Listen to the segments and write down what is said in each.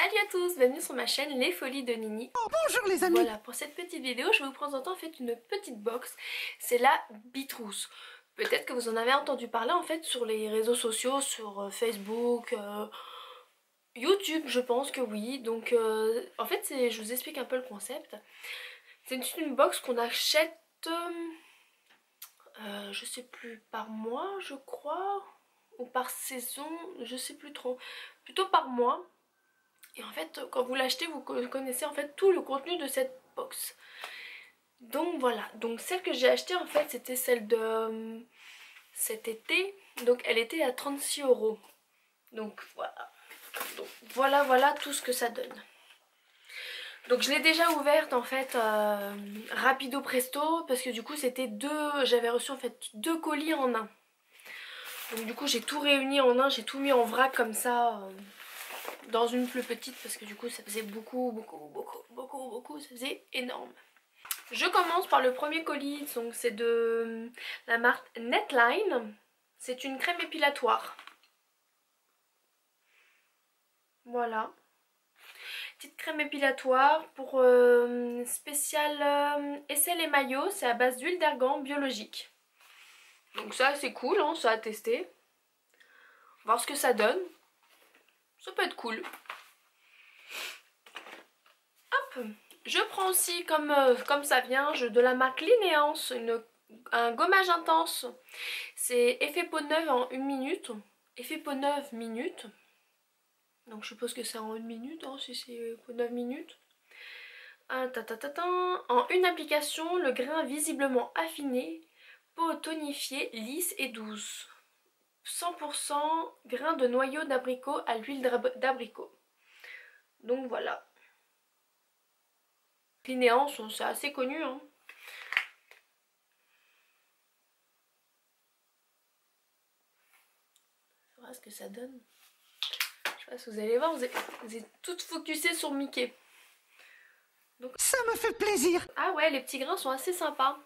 Salut à tous, bienvenue sur ma chaîne Les Folies de Nini. Oh, bonjour les amis. Voilà, pour cette petite vidéo, je vais vous présenter en fait une petite box. C'est la Bitrousse. Peut-être que vous en avez entendu parler en fait sur les réseaux sociaux, sur Facebook, YouTube, je pense que oui. Donc en fait, je vous explique un peu le concept. C'est une box qu'on achète, je sais plus, par mois je crois, ou par saison, je sais plus trop. Plutôt par mois. Et en fait, quand vous l'achetez, vous connaissez en fait tout le contenu de cette box. Donc voilà, donc celle que j'ai achetée en fait, c'était celle de cet été. Donc elle était à 36 €. Donc voilà. Donc voilà tout ce que ça donne. Donc je l'ai déjà ouverte en fait rapido presto, parce que du coup c'était j'avais reçu en fait 2 colis en un. Donc du coup j'ai tout réuni en un, j'ai tout mis en vrac comme ça. Dans une plus petite parce que du coup ça faisait beaucoup, ça faisait énorme. Je commence par le premier colis, donc c'est de la marque Netline. C'est une crème épilatoire. Voilà. Petite crème épilatoire pour spécial aisselle et maillot, c'est à base d'huile d'argan biologique. Donc ça c'est cool, hein, ça à tester. Voir ce que ça donne. Ça peut être cool. Hop. Je prends aussi comme ça vient de la marque Linéance un gommage intense. C'est effet peau neuve en 1 minute. Effet peau neuve minute. Donc je suppose que c'est en 1 minute hein, si c'est peau neuve minute. En une application, le grain visiblement affiné, peau tonifiée, lisse et douce. 100% grain de noyau d'abricot à l'huile d'abricot. Donc voilà. Linéance, c'est assez connu hein. Voilà ce que ça donne. Je sais pas si vous allez voir, vous êtes toutes focusées sur Mickey. Donc... ça me fait plaisir. Ah ouais, les petits grains sont assez sympas.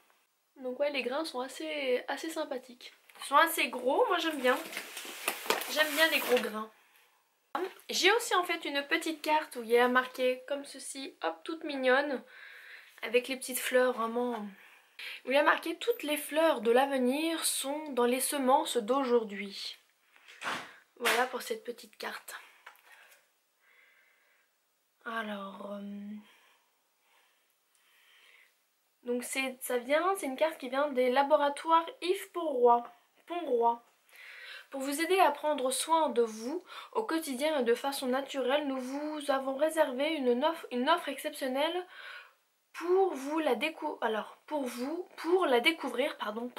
Donc ouais, les grains sont assez sympathiques. Ils sont assez gros, moi j'aime bien. J'aime bien les gros grains. J'ai aussi en fait une petite carte où il y a marqué comme ceci, hop, toute mignonne. Avec les petites fleurs vraiment... Où il y a marqué toutes les fleurs de l'avenir sont dans les semences d'aujourd'hui. Voilà pour cette petite carte. Alors... Donc c'est une carte qui vient des laboratoires Yves Ponroy. Pour vous aider à prendre soin de vous au quotidien et de façon naturelle, nous vous avons réservé une offre exceptionnelle pour la découvrir, pardon.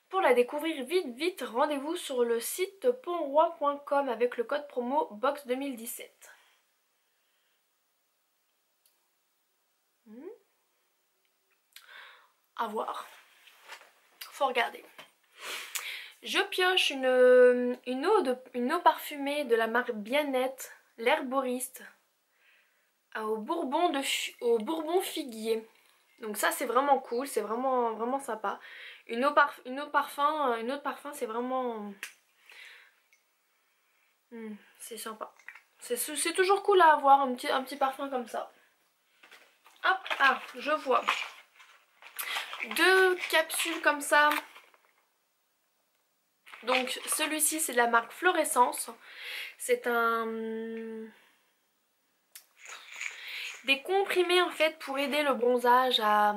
Pour la découvrir vite, rendez-vous sur le site ponroy.com avec le code promo BOX 2017. À voir. Faut regarder. Je pioche une eau parfumée de la marque Bien-être, l'herboriste, au bourbon figuier. Donc ça c'est vraiment cool, c'est vraiment sympa. Une eau de parfum c'est vraiment... c'est sympa. C'est toujours cool à avoir un petit parfum comme ça. Hop, ah, je vois. 2 capsules comme ça. Donc celui-ci c'est de la marque Florescence. C'est des comprimés en fait pour aider le bronzage à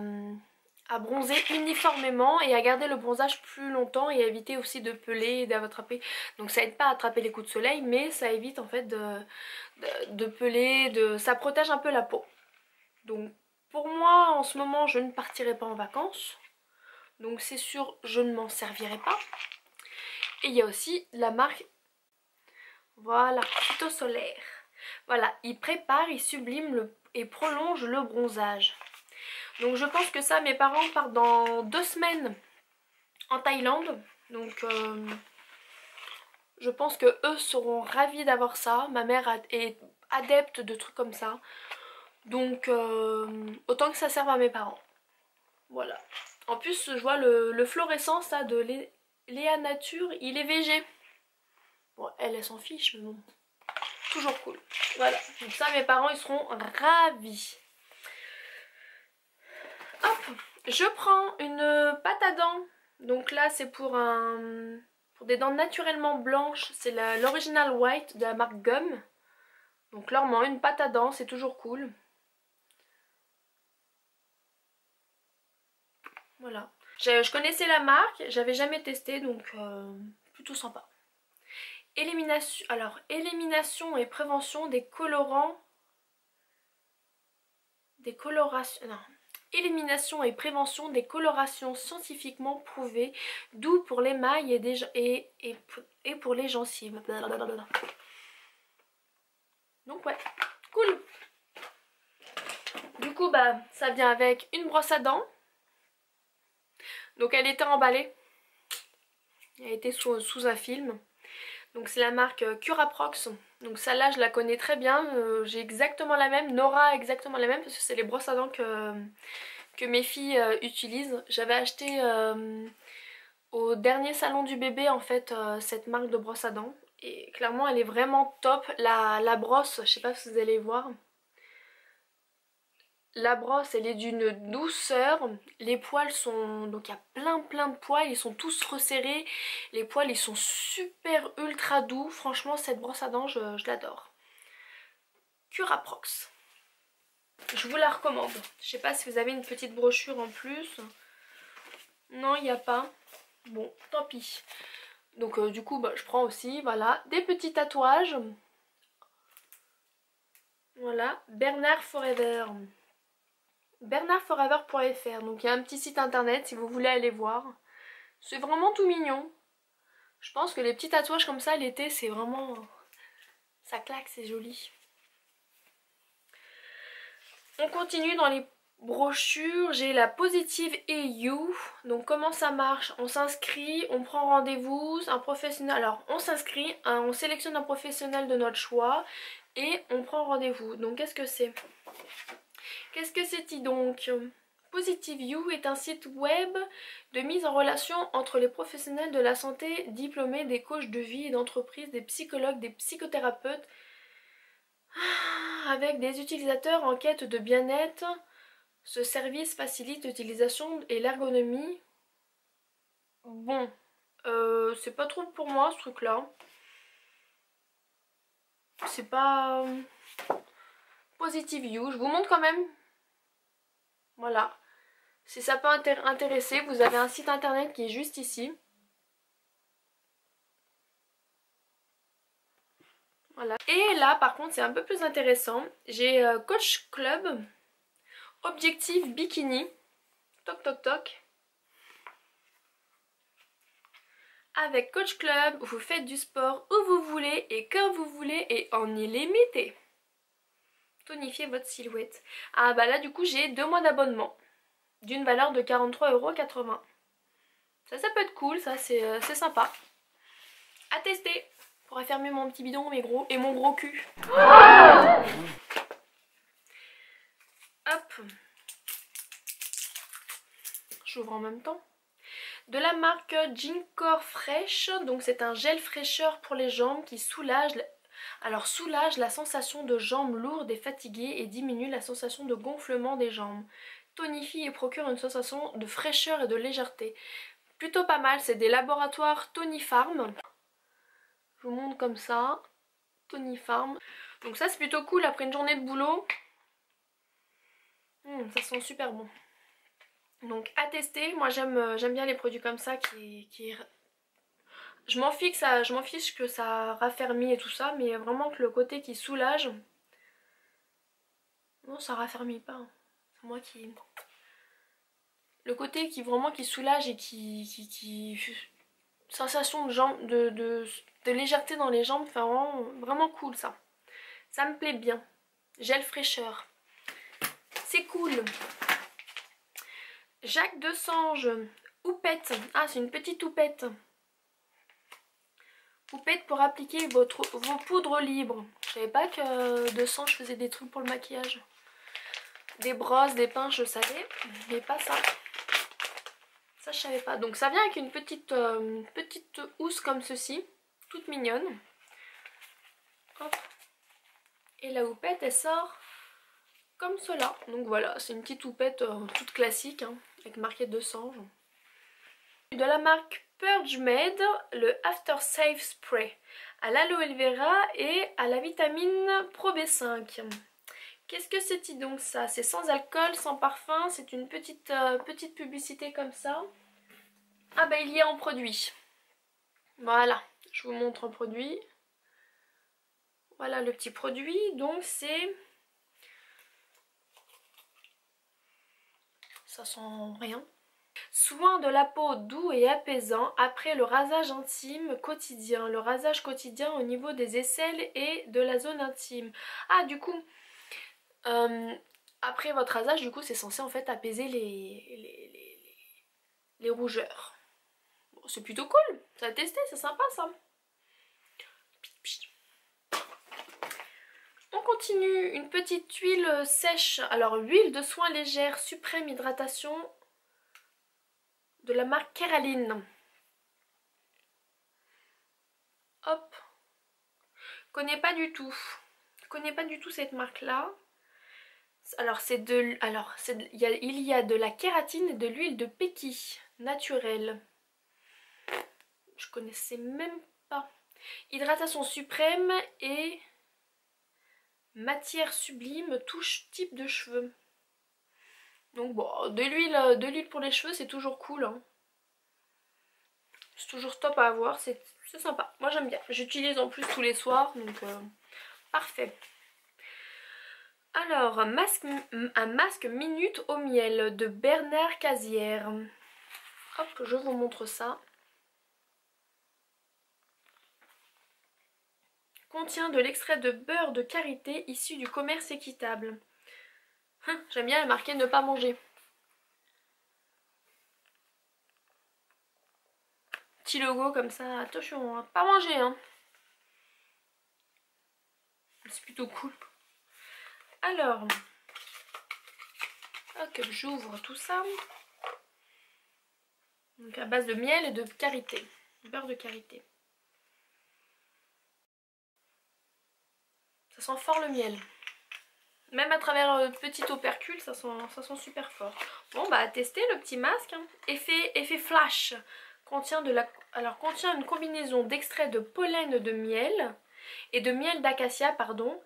bronzer uniformément et à garder le bronzage plus longtemps et à éviter aussi de peler et d'attraper. Donc ça aide pas à attraper les coups de soleil mais ça évite en fait de peler, ça protège un peu la peau. Donc pour moi en ce moment je ne partirai pas en vacances. Donc c'est sûr je ne m'en servirai pas. Et il y a aussi la marque, voilà, Phyto Solaire. Voilà, il prépare, il sublime et prolonge le bronzage. Donc je pense que ça, mes parents partent dans 2 semaines en Thaïlande. Donc je pense que eux seront ravis d'avoir ça. Ma mère est adepte de trucs comme ça. Donc autant que ça serve à mes parents. Voilà. En plus je vois le fluorescence là, de Léa Nature, il est végé. Bon, elle s'en fiche, mais bon. toujours cool. Voilà, donc ça mes parents ils seront ravis. Hop, je prends une pâte à dents. Donc là c'est pour des dents naturellement blanches. C'est l'original white de la marque Gum. Donc clairement une pâte à dents, c'est toujours cool. Voilà. Je connaissais la marque, j'avais jamais testé, donc plutôt sympa. Élimination et prévention des colorants. Non. Élimination et prévention des colorations scientifiquement prouvées, doux pour l'émail et pour les gencives. Blablabla. Donc ouais, cool. Du coup bah ça vient avec une brosse à dents. Donc elle était emballée. Elle était sous un film. Donc c'est la marque Curaprox. Donc celle-là je la connais très bien. J'ai exactement la même. Nora a exactement la même parce que c'est les brosses à dents que mes filles utilisent. J'avais acheté au dernier salon du bébé en fait cette marque de brosse à dents. Et clairement elle est vraiment top. La brosse, je sais pas si vous allez voir. La brosse elle est d'une douceur, les poils sont, donc il y a plein de poils, ils sont tous resserrés, les poils ils sont super ultra doux, franchement cette brosse à dents je l'adore. Curaprox, je vous la recommande, je sais pas si vous avez une petite brochure en plus, non il n'y a pas, bon tant pis. Donc du coup bah, je prends aussi, voilà, des petits tatouages, voilà, Bernard Forever. Bernardforever.fr, donc il y a un petit site internet si vous voulez aller voir. C'est vraiment tout mignon. Je pense que les petits tatouages comme ça l'été c'est vraiment... ça claque, c'est joli. On continue dans les brochures. J'ai la Positive EU. Donc comment ça marche? On s'inscrit, on prend rendez-vous, un professionnel... Alors on s'inscrit, on sélectionne un professionnel de notre choix et on prend rendez-vous. Donc qu'est-ce que c'est? Qu'est-ce que c'est-il donc? Positive You est un site web de mise en relation entre les professionnels de la santé diplômés, des coachs de vie et d'entreprise, des psychologues, des psychothérapeutes, avec des utilisateurs en quête de bien-être. Ce service facilite l'utilisation et l'ergonomie. Bon, c'est pas trop pour moi ce truc-là. C'est pas... Positive You, je vous montre quand même. Voilà. Si ça peut intéresser, vous avez un site internet qui est juste ici. Voilà. Et là par contre c'est un peu plus intéressant. J'ai Coach Club, Objectif Bikini. Toc toc toc. Avec Coach Club, vous faites du sport où vous voulez et quand vous voulez et en illimité. Tonifiez votre silhouette. Ah bah là du coup j'ai 2 mois d'abonnement. D'une valeur de 43,80 €. Ça peut être cool, ça c'est sympa. À tester pour affermir mon petit bidon et mon gros cul. Hop. J'ouvre en même temps. De la marque Ginkor Fresh, donc c'est un gel fraîcheur pour les jambes qui soulage la sensation de jambes lourdes et fatiguées et diminue la sensation de gonflement des jambes. Tonifie et procure une sensation de fraîcheur et de légèreté. Plutôt pas mal, c'est des laboratoires Tonifarm. Je vous montre comme ça. Tonifarm. Donc ça c'est plutôt cool après une journée de boulot. Ça sent super bon. Donc à tester, moi j'aime bien les produits comme ça je m'en fiche que ça raffermit et tout ça, mais vraiment que le côté qui soulage. Non, ça raffermit pas. C'est moi qui... Le côté qui vraiment qui soulage et qui... Sensation de jambe, de légèreté dans les jambes, enfin vraiment cool ça. Ça me plaît bien. Gel fraîcheur. C'est cool. Jacques Desange, houppette. Ah, c'est une petite houppette. Houppette pour appliquer vos poudres libres. Je savais pas que Desange faisait des trucs pour le maquillage. Des brosses, des pinces, je savais, mais pas ça. Ça, je savais pas. Donc ça vient avec une petite housse comme ceci, toute mignonne. Hop. Et la houppette elle sort comme cela. Donc voilà, c'est une petite houppette toute classique hein, avec marqué 200. De la marque Purge Med, le After Save Spray à l'aloe vera et à la vitamine Pro B5. Qu'est-ce que c'est donc ça? C'est sans alcool, sans parfum, c'est une petite publicité comme ça. Ah bah il y a en produit. Voilà, je vous montre en produit. Voilà le petit produit, donc c'est... Ça sent rien. Soin de la peau doux et apaisant après le rasage intime quotidien. Le rasage quotidien au niveau des aisselles et de la zone intime. Ah du coup, après votre rasage, du coup c'est censé en fait apaiser les rougeurs. Bon, c'est plutôt cool, ça a testé, c'est sympa ça. On continue, une petite huile sèche. Alors huile de soin légère, suprême hydratation de la marque Keraline. Hop. Connais pas du tout. Connais pas du tout cette marque là. Alors il y a de la kératine et de l'huile de Peki naturelle. Je connaissais même pas. Hydratation suprême et matière sublime, touche type de cheveux. Donc bon, de l'huile pour les cheveux c'est toujours cool hein. C'est toujours top à avoir, c'est sympa. Moi j'aime bien. J'utilise en plus tous les soirs, donc parfait. Alors, un masque minute au miel de Bernard Cazière. Hop, je vous montre ça. Contient de l'extrait de beurre de karité issu du commerce équitable. J'aime bien, il est marqué ne pas manger. Petit logo comme ça, attention, hein, pas manger hein. C'est plutôt cool. Alors, hop, j'ouvre tout ça. Donc à base de miel et de karité, beurre de karité. Ça sent fort le miel. Même à travers le petit opercule, ça sent super fort. Bon bah à tester le petit masque. Hein. Effet flash. Contient une combinaison d'extrait de pollen de miel et de miel d'acacia, pardon,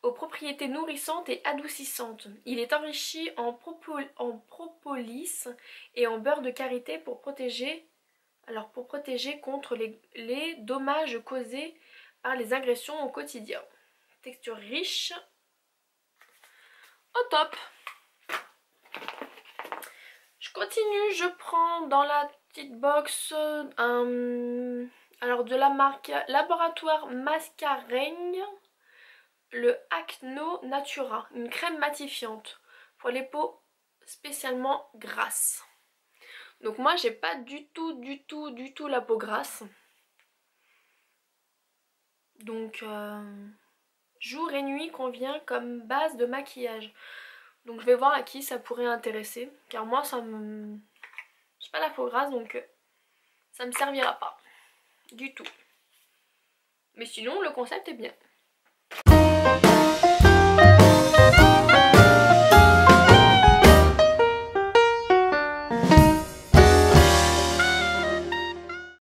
aux propriétés nourrissantes et adoucissantes. Il est enrichi en propolis et en beurre de karité pour protéger contre les dommages causés par les agressions au quotidien. Texture riche, au top. Je continue, je prends dans la petite box alors de la marque Laboratoire Mascareigne, le Acno Natura, une crème matifiante pour les peaux spécialement grasses. Donc moi j'ai pas du tout la peau grasse. Donc jour et nuit convient comme base de maquillage. Donc je vais voir à qui ça pourrait intéresser. Car moi j'ai pas la peau grasse donc ça me servira pas du tout. Mais sinon le concept est bien.